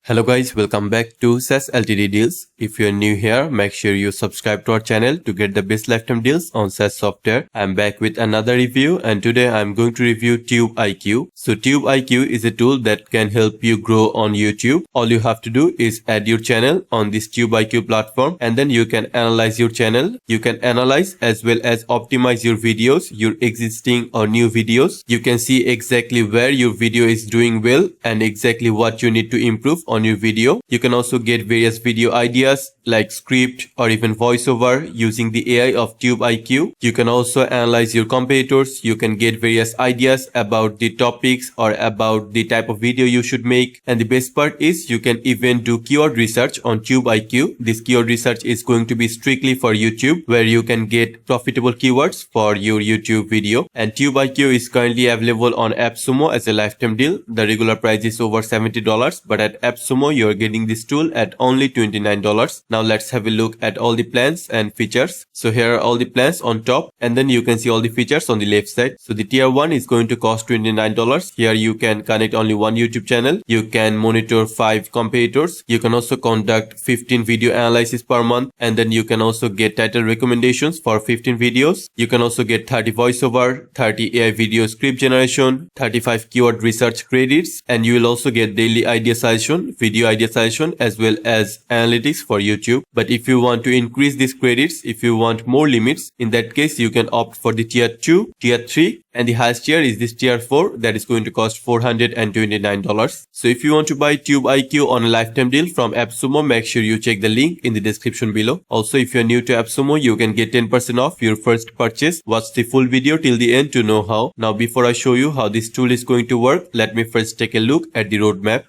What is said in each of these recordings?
Hello guys, welcome back to SaaS Ltd deals. If you are new here, make sure you subscribe to our channel to get the best lifetime deals on SaaS software. I'm back with another review and today I'm going to review TubeIQ. So TubeIQ is a tool that can help you grow on YouTube. All you have to do is add your channel on this TubeIQ platform and then you can analyze your channel. You can analyze as well as optimize your videos, your existing or new videos. You can see exactly where your video is doing well and exactly what you need to improve on your video. You can also get various video ideas like script or even voiceover using the AI of TubeIQ. You can also analyze your competitors. You can get various ideas about the topics or about the type of video you should make. And the best part is you can even do keyword research on TubeIQ. This keyword research is going to be strictly for YouTube, where you can get profitable keywords for your YouTube video. And TubeIQ is currently available on Appsumo as a lifetime deal. The regular price is over $70, but at Appsumo you are getting this tool at only $29. Now let's have a look at all the plans and features. So here are all the plans on top and then you can see all the features on the left side. So the tier 1 is going to cost $29. Here you can connect only one YouTube channel. You can monitor 5 competitors. You can also conduct 15 video analysis per month, and then you can also get title recommendations for 15 videos. You can also get 30 voiceover, 30 AI video script generation, 35 keyword research credits, and you will also get daily idea suggestion, video idea suggestion, as well as analytics for YouTube. But if you want to increase these credits, if you want more limits, in that case you can opt for the tier 2, tier 3, and the highest tier is this tier 4 that is going to cost $429. So if you want to buy TubeIQ on a lifetime deal from Appsumo, make sure you check the link in the description below. Also, if you're new to Appsumo, you can get 10% off your first purchase. Watch the full video till the end to know how. Now before I show you how this tool is going to work, let me first take a look at the roadmap.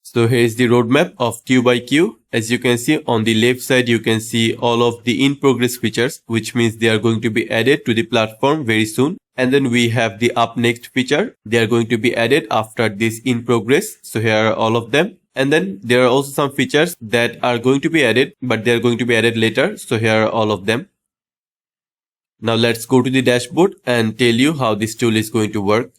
So here is the roadmap of TubeIQ. As you can see on the left side, you can see all of the in-progress features, which means they are going to be added to the platform very soon. And then we have the up next feature. They are going to be added after this in progress. So here are all of them. And then there are also some features that are going to be added, but they are going to be added later. So here are all of them. Now let's go to the dashboard and tell you how this tool is going to work.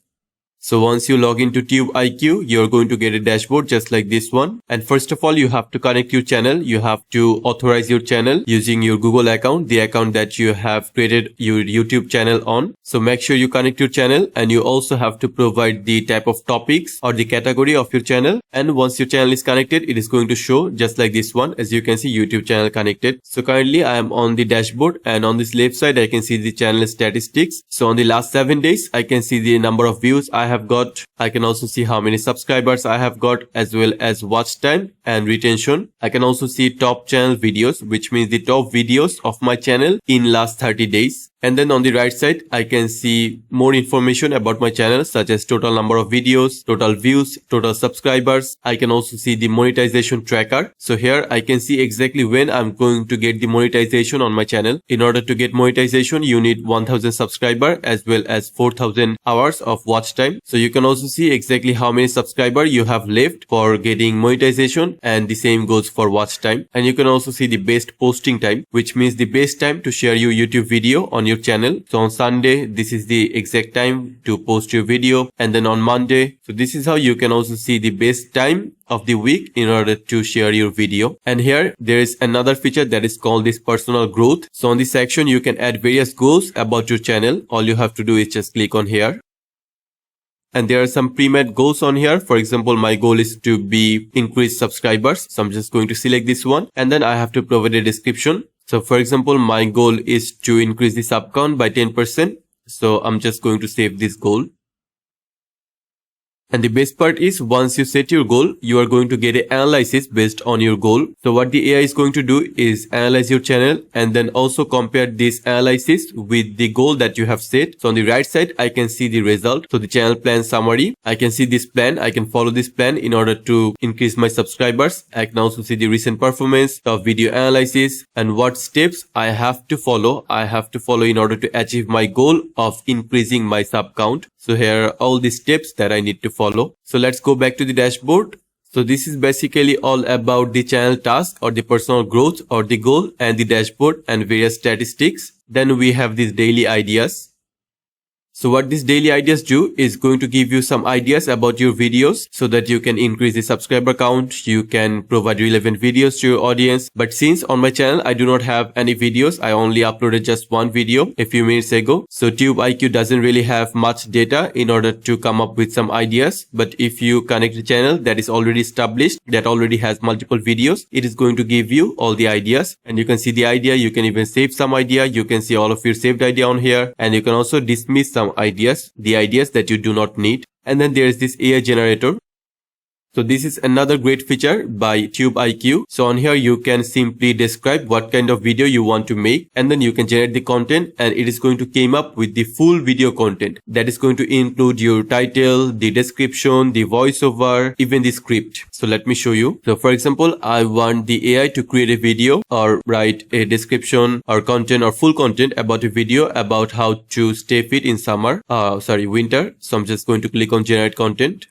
So once you log into TubeIQ, you're going to get a dashboard just like this one. And first of all, you have to connect your channel. You have to authorize your channel using your Google account, the account that you have created your YouTube channel on. So make sure you connect your channel, and you also have to provide the type of topics or the category of your channel. And once your channel is connected, it is going to show just like this one. As you can see, YouTube channel connected. So currently I am on the dashboard, and on this left side, I can see the channel statistics. So on the last 7 days, I can see the number of views I have got. I can also see how many subscribers I have got, as well as watch time and retention. I can also see top channel videos, which means the top videos of my channel in last 30 days. And then on the right side, I can see more information about my channel, such as total number of videos, total views, total subscribers. I can also see the monetization tracker. So here I can see exactly when I'm going to get the monetization on my channel. In order to get monetization, you need 1000 subscribers as well as 4000 hours of watch time. So you can also see exactly how many subscribers you have left for getting monetization, and the same goes for watch time. And you can also see the best posting time, which means the best time to share your YouTube video on your channel. So on Sunday, this is the exact time to post your video, and then on Monday. So this is how you can also see the best time of the week in order to share your video. And here there is another feature that is called this personal growth. So on this section, you can add various goals about your channel. All you have to do is just click on here. And there are some pre-made goals on here. For example, my goal is to be increase subscribers. So I'm just going to select this one, and then I have to provide a description. So for example, my goal is to increase the sub count by 10%. So I'm just going to save this goal. And the best part is, once you set your goal, you are going to get an analysis based on your goal. So what the AI is going to do is analyze your channel and then also compare this analysis with the goal that you have set. So on the right side, I can see the result. So the channel plan summary, I can see this plan. I can follow this plan in order to increase my subscribers. I can also see the recent performance of video analysis and what steps I have to follow. I have to follow in order to achieve my goal of increasing my sub count. So here are all the steps that I need to follow. So let's go back to the dashboard. So this is basically all about the channel task or the personal growth or the goal and the dashboard and various statistics. Then we have these daily ideas. So what these daily ideas do is going to give you some ideas about your videos so that you can increase the subscriber count, you can provide relevant videos to your audience. But since on my channel I do not have any videos, I only uploaded just one video a few minutes ago. So TubeIQ doesn't really have much data in order to come up with some ideas. But if you connect the channel that is already established, that already has multiple videos, it is going to give you all the ideas. And you can see the idea, you can even save some idea, you can see all of your saved idea on here, and you can also dismiss some ideas, the ideas that you do not need. And then there is this AI generator. So this is another great feature by TubeIQ. So on here you can simply describe what kind of video you want to make, and then you can generate the content, and it is going to come up with the full video content that is going to include your title, the description, the voiceover, even the script. So let me show you. So for example, I want the AI to create a video or write a description or content or full content about a video about how to stay fit in winter. So I'm just going to click on generate content.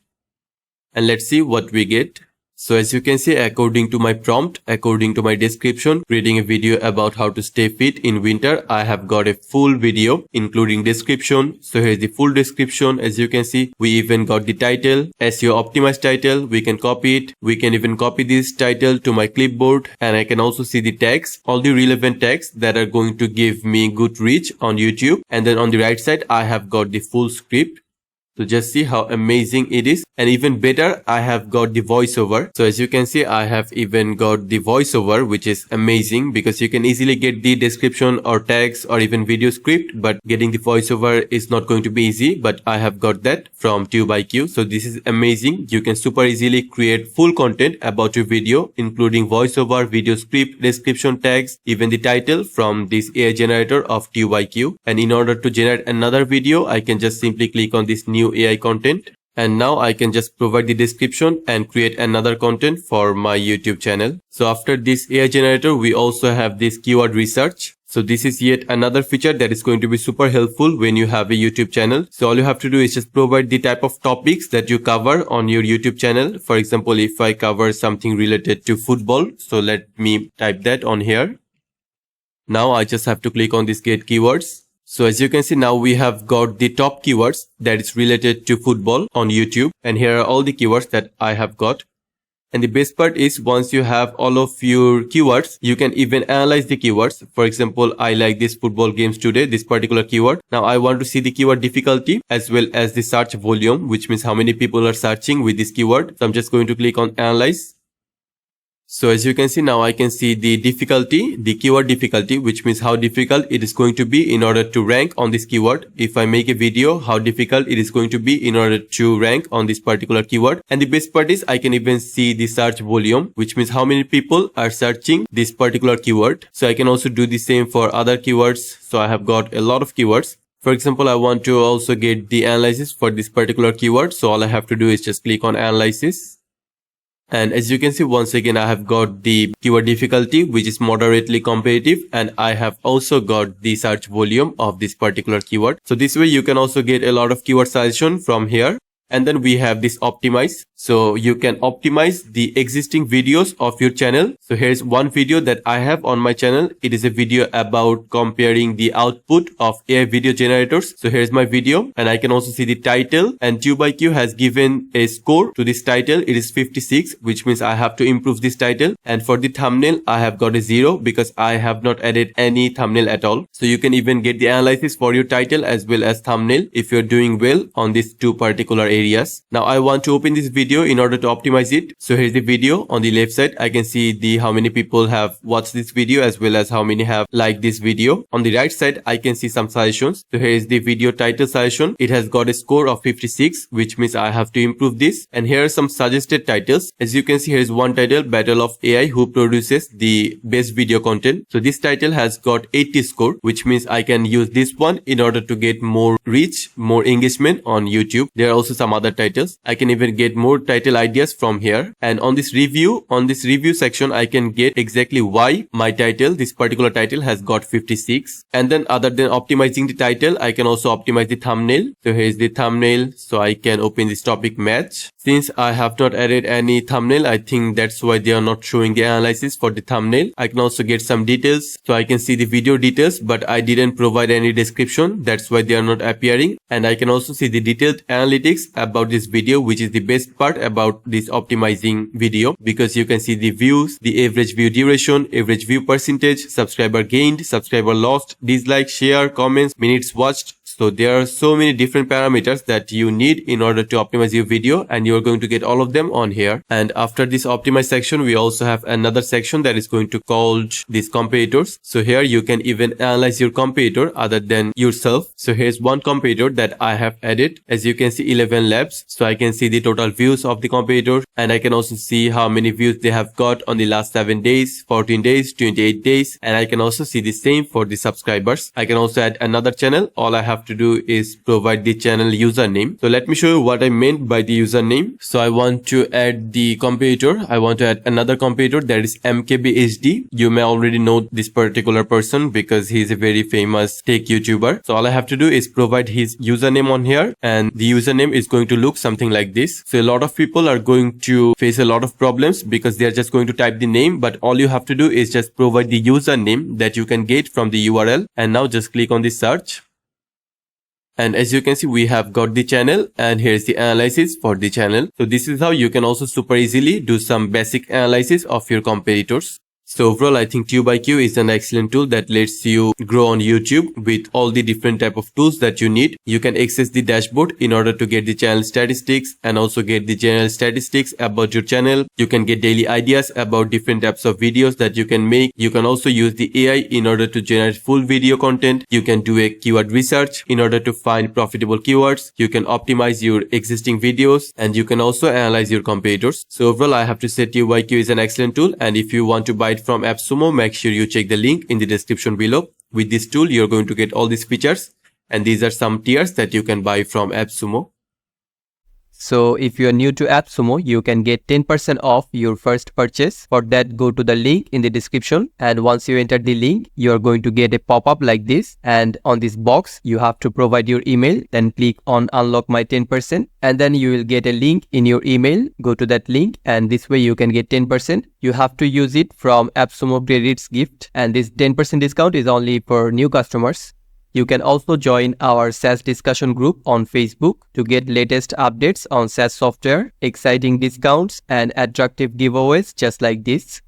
And let's see what we get. So as you can see, according to my prompt, according to my description, creating a video about how to stay fit in winter, I have got a full video including description. So here's the full description. As you can see, we even got the title, SEO optimized title. We can copy it. We can even copy this title to my clipboard, and I can also see the tags, all the relevant tags that are going to give me good reach on YouTube. And then on the right side, I have got the full script. So just see how amazing it is. And even better, I have got the voiceover. So as you can see, I have even got the voiceover, which is amazing because you can easily get the description or tags or even video script, but getting the voiceover is not going to be easy. But I have got that from TubeIQ. So this is amazing. You can super easily create full content about your video, including voiceover, video script, description, tags, even the title from this AI generator of TubeIQ. And in order to generate another video, I can just simply click on this new AI content, and now I can just provide the description and create another content for my YouTube channel. So after this AI generator, we also have this keyword research. So this is yet another feature that is going to be super helpful when you have a YouTube channel. So all you have to do is just provide the type of topics that you cover on your YouTube channel. For example, if I cover something related to football, so let me type that on here. Now I just have to click on this get keywords. So as you can see, now we have got the top keywords that is related to football on YouTube. And here are all the keywords that I have got. And the best part is once you have all of your keywords, you can even analyze the keywords. For example, I like this football games today, this particular keyword. Now I want to see the keyword difficulty as well as the search volume, which means how many people are searching with this keyword. So I'm just going to click on analyze. So as you can see, now I can see the difficulty, the keyword difficulty, which means how difficult it is going to be in order to rank on this keyword. If I make a video, how difficult it is going to be in order to rank on this particular keyword. And the best part is I can even see the search volume, which means how many people are searching this particular keyword. So I can also do the same for other keywords. So I have got a lot of keywords. For example, I want to also get the analysis for this particular keyword. So all I have to do is just click on analysis. And as you can see, once again, I have got the keyword difficulty, which is moderately competitive. And I have also got the search volume of this particular keyword. So this way you can also get a lot of keyword suggestion from here. And then we have this optimize. So you can optimize the existing videos of your channel. So here's one video that I have on my channel. It is a video about comparing the output of AI video generators. So here's my video, and I can also see the title, and TubeIQ has given a score to this title. It is 56, which means I have to improve this title. And for the thumbnail, I have got a 0 because I have not added any thumbnail at all. So you can even get the analysis for your title as well as thumbnail if you're doing well on these two particular areas. Now I want to open this video in order to optimize it. So here's the video. On the left side, I can see the how many people have watched this video as well as how many have liked this video. On the right side, I can see some suggestions. So here is the video title suggestion. It has got a score of 56, which means I have to improve this. And here are some suggested titles. As you can see, here is one title, Battle of AI, who produces the best video content. So this title has got 80 score, which means I can use this one in order to get more reach, more engagement on YouTube. There are also some other titles. I can even get more more title ideas from here. And on this review section, I can get exactly why my title, this particular title, has got 56. And then other than optimizing the title, I can also optimize the thumbnail. So here's the thumbnail. So I can open this topic match. Since I have not added any thumbnail, I think that's why they are not showing the analysis for the thumbnail. I can also get some details. So I can see the video details, but I didn't provide any description. That's why they are not appearing. And I can also see the detailed analytics about this video, which is the best part about this optimizing video, because you can see the views, the average view duration, average view percentage, subscriber gained, subscriber lost, dislike, share, comments, minutes watched. So there are so many different parameters that you need in order to optimize your video, and you're going to get all of them on here. And after this optimize section, we also have another section that is going to called these competitors. So here you can even analyze your competitor other than yourself. So here's one competitor that I have added. As you can see, 11 labs. So I can see the total views of the competitor, and I can also see how many views they have got on the last 7 days, 14 days, 28 days. And I can also see the same for the subscribers. I can also add another channel. All I have to do is provide the channel username. So let me show you what I meant by the username. So I want to add the competitor. I want to add another competitor, that is 𝗗𝗶𝘀𝗀𝗀𝗀. You may already know this particular person because he is a very famous tech YouTuber. So all I have to do is provide his username on here, and the username is going to look something like this. So a lot of people are going to face a lot of problems because they are just going to type the name, but all you have to do is just provide the username that you can get from the URL. And now just click on the search. And as you can see, we have got the channel, and here's the analysis for the channel. So this is how you can also super easily do some basic analysis of your competitors. So overall, I think TubeIQ is an excellent tool that lets you grow on YouTube with all the different type of tools that you need. You can access the dashboard in order to get the channel statistics and also get the general statistics about your channel. You can get daily ideas about different types of videos that you can make. You can also use the AI in order to generate full video content. You can do a keyword research in order to find profitable keywords. You can optimize your existing videos, and you can also analyze your competitors. So overall, I have to say TubeIQ is an excellent tool, and if you want to buy it from Appsumo, make sure you check the link in the description below. With this tool, you're going to get all these features, and these are some tiers that you can buy from Appsumo. So if you are new to Appsumo, you can get 10% off your first purchase. For that, go to the link in the description, and once you enter the link, you are going to get a pop-up like this, and on this box you have to provide your email. Then click on unlock my 10%, and then you will get a link in your email. Go to that link, and this way you can get 10%. You have to use it from Appsumo credits gift, and this 10% discount is only for new customers. You can also join our SaaS discussion group on Facebook to get latest updates on SaaS software, exciting discounts, and attractive giveaways just like this.